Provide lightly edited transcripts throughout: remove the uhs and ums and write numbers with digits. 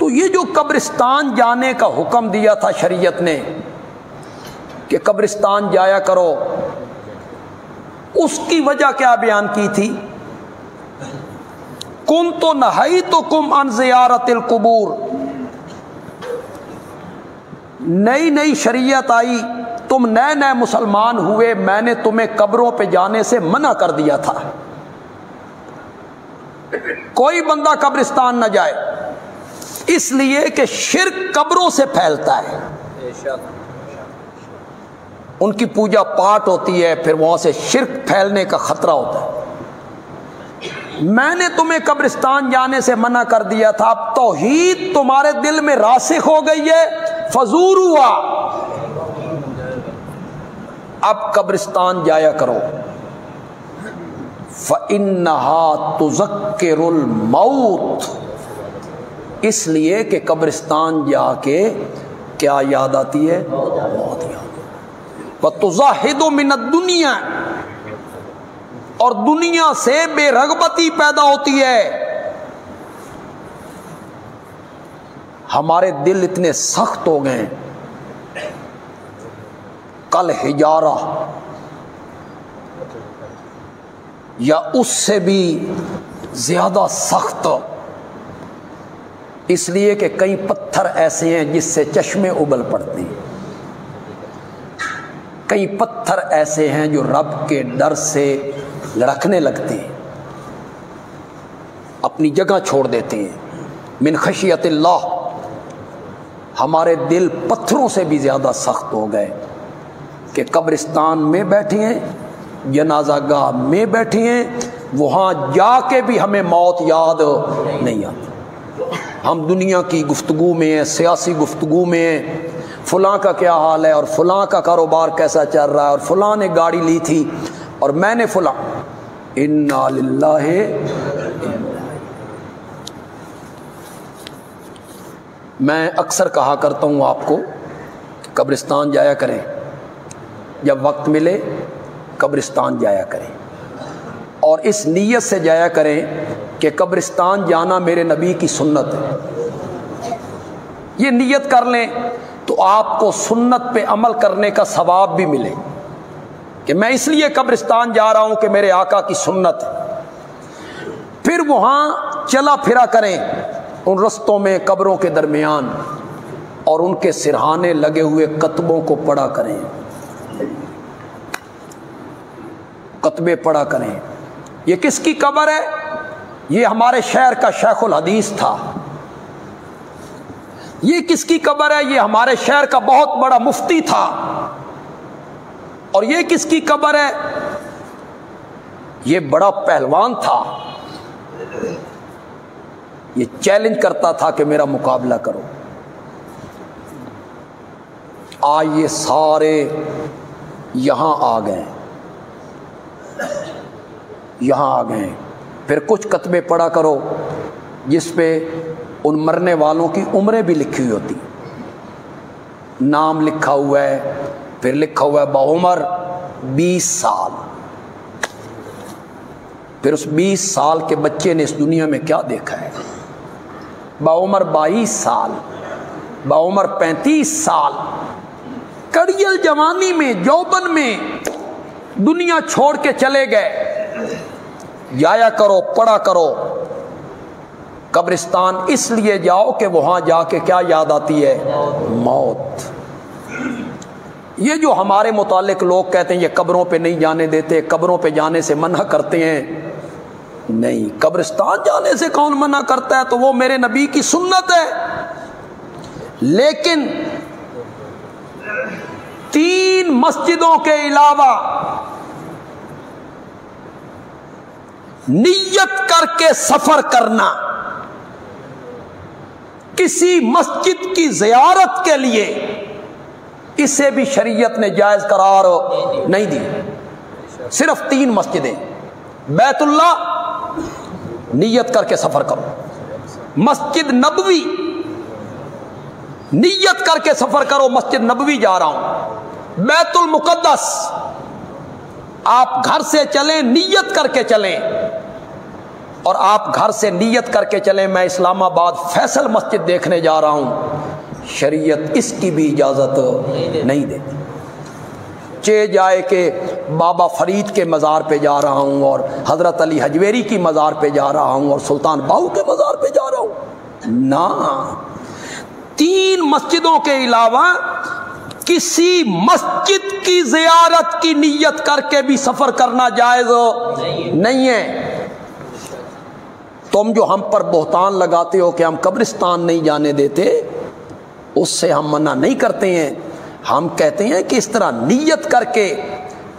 تو یہ جو قبرستان جانے کا حکم دیا تھا شریعت نے کہ قبرستان جایا کرو، اس کی وجہ کیا بیان کی تھی؟ کنت نہیتکم عن زیارت القبور، نئی نئی شریعت آئی، تم نئے نئے مسلمان ہوئے، میں نے تمہیں قبروں پہ جانے سے منع کر دیا تھا، کوئی بندہ قبرستان نہ جائے، اس لیے کہ شرک قبروں سے پھیلتا ہے، ان کی پوجا پاٹ ہوتی ہے، پھر وہاں سے شرک پھیلنے کا خطرہ ہوتا ہے۔ میں نے تمہیں قبرستان جانے سے منع کر دیا تھا، اب توحید تمہارے دل میں راسخ ہو گئی ہے، فزوروا، اب قبرستان جایا کرو، فإنہا تذکر الموت، اس لیے کہ قبرستان جا کے کیا یاد آتی ہے؟ موت یاد۔ وَتُزَاحِدُ مِنَ الدُّنْيَا، اور دنیا سے بے رغبتی پیدا ہوتی ہے۔ ہمارے دل اتنے سخت ہو گئے، کل حجارہ یا اس سے بھی زیادہ سخت، اس لیے کہ کئی پتھر ایسے ہیں جس سے چشمے ابل پڑتے ہیں، کئی پتھر ایسے ہیں جو رب کے ڈر سے لڑکنے لگتے ہیں، اپنی جگہ چھوڑ دیتے ہیں، من خشیت اللہ۔ ہمارے دل پتھروں سے بھی زیادہ سخت ہو گئے کہ قبرستان میں بیٹھے ہیں، جنازہ گاہ میں بیٹھے ہیں، وہاں جا کے بھی ہمیں موت یاد نہیں آتی۔ ہم دنیا کی گفتگو میں ہیں، سیاسی گفتگو میں ہیں، فلاں کا کیا حال ہے اور فلاں کا کاروبار کیسا چل رہا ہے اور فلاں نے گاڑی لی تھی اور میں نے فلاں، انا للہ۔ میں اکثر کہا کرتا ہوں آپ کو، قبرستان جایا کریں، جب وقت ملے قبرستان جایا کریں، اور اس نیت سے جایا کریں کہ قبرستان جانا میرے نبی کی سنت ہے۔ یہ نیت کر لیں تو آپ کو سنت پہ عمل کرنے کا ثواب بھی ملے کہ میں اس لیے قبرستان جا رہا ہوں کہ میرے آقا کی سنت ہے۔ پھر وہاں چلا پھرا کریں، ان رستوں میں، قبروں کے درمیان، اور ان کے سرہانے لگے ہوئے کتبوں کو پڑھا کریں، کتبے پڑھا کریں۔ یہ کس کی قبر ہے؟ یہ ہمارے شہر کا شیخ الحدیث تھا۔ یہ کس کی قبر ہے؟ یہ ہمارے شہر کا بہت بڑا مفتی تھا۔ اور یہ کس کی قبر ہے؟ یہ بڑا پہلوان تھا، یہ چیلنج کرتا تھا کہ میرا مقابلہ کرو۔ آج یہ سارے یہاں آ گئے، یہاں آ گئے۔ پھر کچھ کتبے پڑھا کرو جس پہ ان مرنے والوں کی عمریں بھی لکھی ہوئی ہوتی، نام لکھا ہوا ہے، پھر لکھا ہوا ہے بعمر 20 سال۔ پھر اس 20 سال کے بچے نے اس دنیا میں کیا دیکھا ہے؟ بعمر 22 سال، بعمر 35 سال، کڑیل جوانی میں، جوبن میں دنیا چھوڑ کے چلے گئے۔ جایا کرو، پڑھا کرو۔ قبرستان اس لیے جاؤ کہ وہاں جا کے کیا یاد آتی ہے؟ موت۔ یہ جو ہمارے متعلق لوگ کہتے ہیں یہ قبروں پہ نہیں جانے دیتے، قبروں پہ جانے سے منع کرتے ہیں، نہیں، قبرستان جانے سے کون منع کرتا ہے؟ تو وہ میرے نبی کی سنت ہے۔ لیکن 3 مسجدوں کے علاوہ نیت کر کے سفر کرنا، کسی مسجد کی زیارت کے لیے، اسے بھی شریعت نے جائز قرار نہیں دی۔ صرف 3 مسجدیں، بیت اللہ نیت کر کے سفر کرو، مسجد نبوی نیت کر کے سفر کرو، مسجد نبوی جا رہا ہوں، بیت المقدس آپ گھر سے چلیں، نیت کر کے چلیں، اور آپ گھر سے نیت کر کے چلیں میں اسلام آباد فیصل مسجد دیکھنے جا رہا ہوں، شریعت اس کی بھی اجازت نہیں دیتی۔ چے جائے کہ بابا فرید کے مزار پہ جا رہا ہوں اور حضرت علی حجویری کی مزار پہ جا رہا ہوں اور سلطان باہو کے مزار پہ جا رہا ہوں، نہ، 3 مسجدوں کے علاوہ کسی مسجد کی زیارت کی نیت کر کے بھی سفر کرنا جائز نہیں ہے۔ تم جو ہم پر بہتان لگاتے ہو کہ ہم قبرستان نہیں جانے دیتے، اس سے ہم منع نہیں کرتے ہیں، ہم کہتے ہیں کہ اس طرح نیت کر کے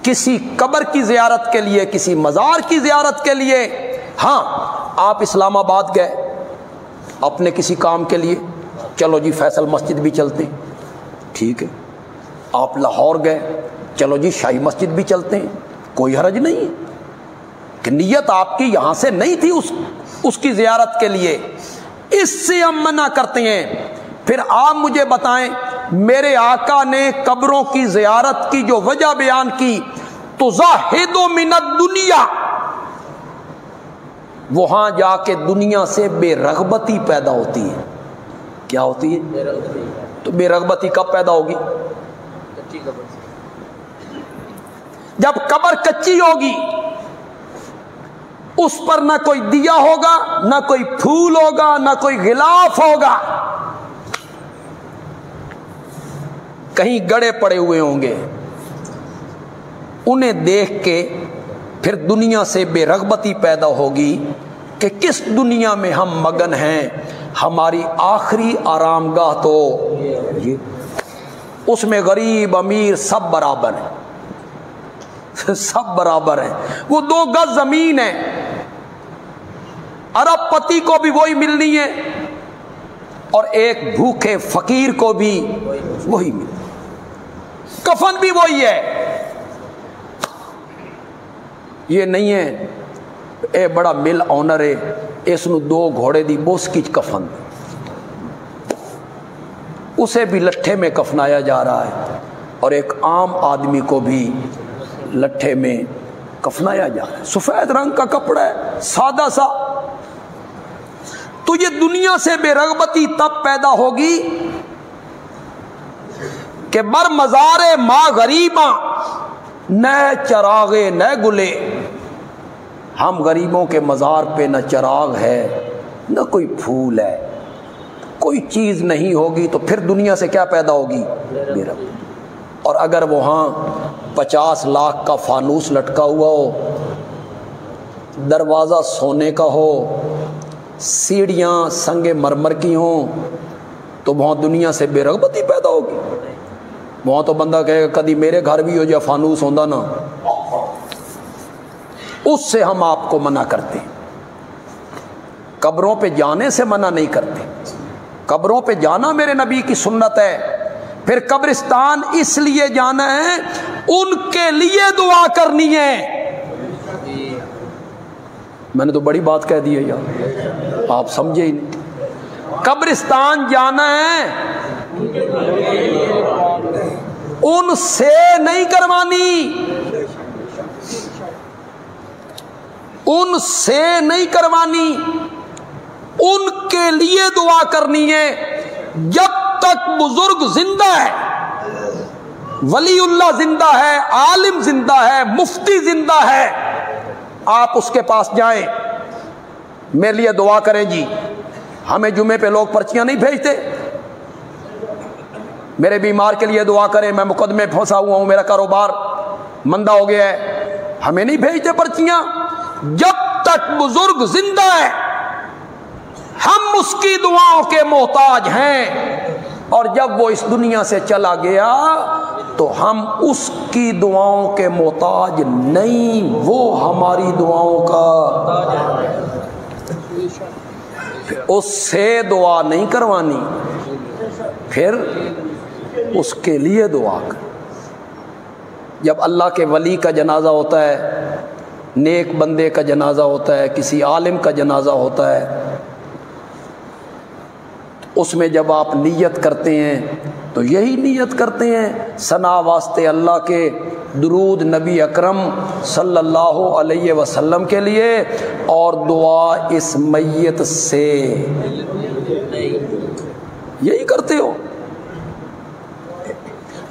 کسی قبر کی زیارت کے لیے، کسی مزار کی زیارت کے لیے، ہاں آپ اسلام آباد گئے اپنے کسی کام کے لیے، چلو جی فیصل مسجد بھی چلتے ہیں، ٹھیک ہے۔ آپ لاہور گئے، چلو جی شاہی مسجد بھی چلتے ہیں، کوئی حرج نہیں ہے کہ نیت آپ کی یہاں سے نہیں تھی اس کی زیارت کے لیے، اس سے ہم منع کرتے ہیں۔ پھر آپ مجھے بتائیں، میرے آقا نے قبروں کی زیارت کی جو وجہ بیان کی، تو زاہد من الدنیا، وہاں جا کے دنیا سے بے رغبتی پیدا ہوتی ہے۔ کیا ہوتی ہے؟ تو بے رغبتی کب پیدا ہوگی؟ جب قبر کچی ہوگی، اس پر نہ کوئی دیا ہوگا، نہ کوئی پھول ہوگا، نہ کوئی غلاف ہوگا، کہیں گڑے پڑے ہوئے ہوں گے، انہیں دیکھ کے پھر دنیا سے بے رغبتی پیدا ہوگی کہ کس دنیا میں ہم مگن ہیں، ہماری آخری آرام گاہ تو یہ، اس میں غریب امیر سب برابر ہیں، سب برابر ہیں، وہ 2 گز زمین ہے، ارب پتی کو بھی وہی ملنی ہے اور ایک بھوکے فقیر کو بھی وہی ملنی، کفن بھی وہی ہے۔ یہ نہیں ہے اے بڑا مل آنر ہے، اس نو 2 گھوڑے دی بوس کی کفن، اسے بھی لٹھے میں کفنایا جا رہا ہے اور ایک عام آدمی کو بھی لٹھے میں کفنایا جا رہا ہے، سفید رنگ کا کپڑا ہے، سادہ سا۔ تو یہ دنیا سے بے رغبتی تب پیدا ہوگی کہ بر مزار ما غریباں نہ چراغے نہ گلے، ہم غریبوں کے مزار پہ نہ چراغ ہے نہ کوئی پھول ہے، کوئی چیز نہیں ہوگی، تو پھر دنیا سے کیا پیدا ہوگی؟ بے رغبتی۔ اور اگر وہاں 50 لاکھ کا فانوس لٹکا ہوا ہو، دروازہ سونے کا ہو، سیڑھیاں سنگ مرمر کی ہوں، تو وہاں دنیا سے بے رغبتی پیدا ہوگی۔ وہاں تو بندہ کہے گا کدی میرے گھر بھی ہو جائے فانوس ہوندا نا، اس سے ہم آپ کو منع کرتے ہیں۔ قبروں پہ جانے سے منع نہیں کرتے، قبروں پہ جانا میرے نبی کی سنت ہے۔ پھر قبرستان اس لیے جانا ہے، ان کے لیے دعا کرنی ہے۔ میں نے تو بڑی بات کہہ دی ہے یار، آپ سمجھے ہی نہیں۔ قبرستان جانا ہے، ان سے نہیں کروانی، ان سے نہیں کروانی، ان کے لیے دعا کرنی ہے۔ جب تک بزرگ زندہ ہے، ولی اللہ زندہ ہے، عالم زندہ ہے، مفتی زندہ ہے، آپ اس کے پاس جائیں، میرے لیے دعا کریں جی۔ ہمیں جمعے پہ لوگ پرچیاں نہیں بھیجتے، میرے بیمار کے لیے دعا کریں، میں مقدمے پھنسا ہوا ہوں، میرا کاروبار مندہ ہو گیا ہے، ہمیں نہیں بھیجتے پرچیاں۔ جب تک بزرگ زندہ ہے ہم اس کی دعاؤں کے محتاج ہیں، اور جب وہ اس دنیا سے چلا گیا تو ہم اس کی دعاؤں کے محتاج نہیں، وہ ہماری دعاؤں کا، اس سے دعا نہیں کروانی، پھر اس کے لیے دعا کر۔ جب اللہ کے ولی کا جنازہ ہوتا ہے، نیک بندے کا جنازہ ہوتا ہے، کسی عالم کا جنازہ ہوتا ہے، اس میں جب آپ نیت کرتے ہیں تو یہی نیت کرتے ہیں ثنا واسطے اللہ کے درود نبی اکرم صلی اللہ علیہ وسلم کے لیے اور دعا اس میت سے، یہی کرتے ہو؟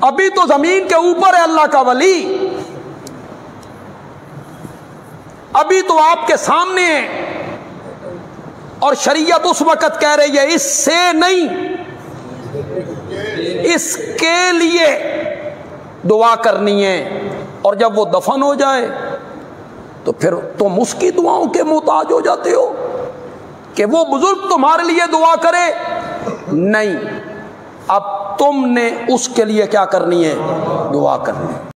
ابھی تو زمین کے اوپر ہے اللہ کا ولی، ابھی تو آپ کے سامنے ہے، اور شریعت اس وقت کہہ رہی ہے اس سے نہیں، اس کے لیے دعا کرنی ہے، اور جب وہ دفن ہو جائے تو پھر تم اس کی دعاؤں کے محتاج ہو جاتے ہو کہ وہ بزرگ تمہارے لیے دعا کرے؟ نہیں، اب تم نے اس کے لیے کیا کرنی ہے؟ دعا کرنی ہے۔